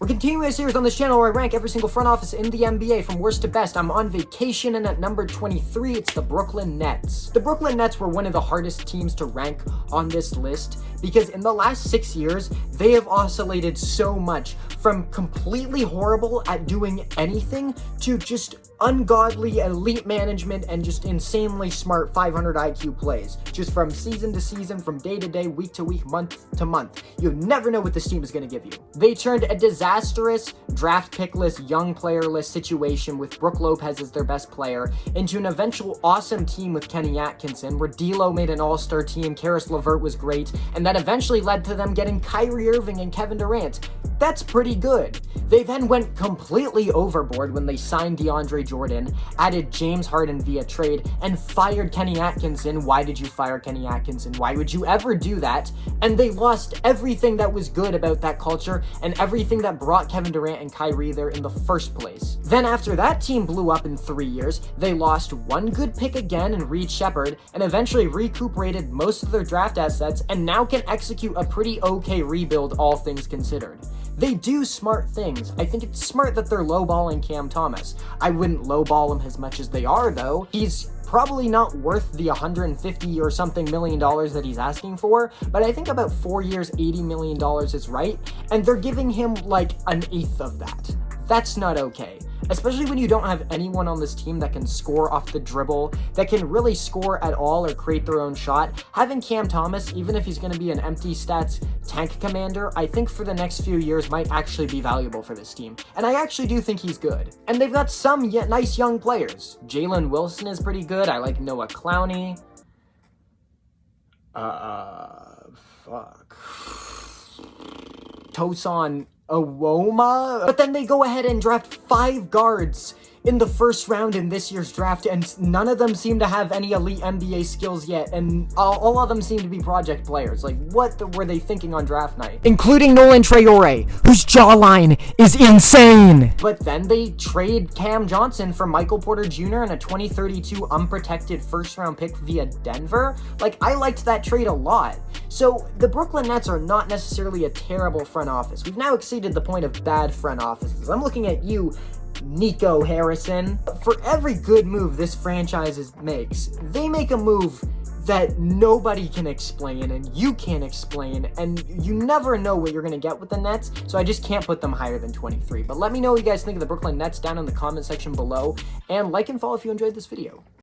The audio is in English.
We're continuing a series on this channel where I rank every single front office in the NBA from worst to best. I'm on vacation, and at number 23, it's the Brooklyn Nets. The Brooklyn Nets were one of the hardest teams to rank on this list because in the last 6 years, they have oscillated so much from completely horrible at doing anything to just ungodly elite management and just insanely smart 500 IQ plays. Just from season to season, from day to day, week to week, month to month. You never know what this team is going to give you. They turned a disastrous, draft pickless, young playerless situation with Brook Lopez as their best player into an eventual awesome team with Kenny Atkinson, where D'Lo made an all-star team, Karis LeVert was great, and that eventually led to them getting Kyrie Irving and Kevin Durant. That's pretty good. They then went completely overboard when they signed DeAndre Jordan, added James Harden via trade, and fired Kenny Atkinson. Why did you fire Kenny Atkinson? Why would you ever do that? And they lost everything that was good about that culture and everything that brought Kevin Durant and Kyrie there in the first place. Then after that team blew up in 3 years, they lost one good pick again in Reed Shepherd and eventually recuperated most of their draft assets and now can execute a pretty okay rebuild, all things considered. They do smart things. I think it's smart that they're lowballing Cam Thomas. I wouldn't lowball him as much as they are, though. He's probably not worth the $150 or something million that he's asking for, but I think about 4 years, $80 million is right, and they're giving him like an eighth of that. That's not okay. Especially when you don't have anyone on this team that can score off the dribble, that can really score at all or create their own shot. Having Cam Thomas, even if he's going to be an empty stats tank commander, I think for the next few years might actually be valuable for this team. And I actually do think he's good. And they've got some nice young players. Jalen Wilson is pretty good. I like Noah Clowney. Tosan Awoma, but then they go ahead and draft 5 guards in the first round in this year's draft, and none of them seem to have any elite NBA skills yet, and all of them seem to be project players. Like, what were they thinking on draft night? Including Nolan Traore, whose jawline is insane! But then they trade Cam Johnson for Michael Porter Jr. and a 2032 unprotected first-round pick via Denver. Like, I liked that trade a lot. So, the Brooklyn Nets are not necessarily a terrible front office. We've now exceeded the point of bad front offices. I'm looking at you, Nico Harrison. For every good move this franchise makes, they make a move that nobody can explain and you can't explain, and you never know what you're going to get with the Nets, so I just can't put them higher than 23. But let me know what you guys think of the Brooklyn Nets down in the comment section below, and like and follow if you enjoyed this video.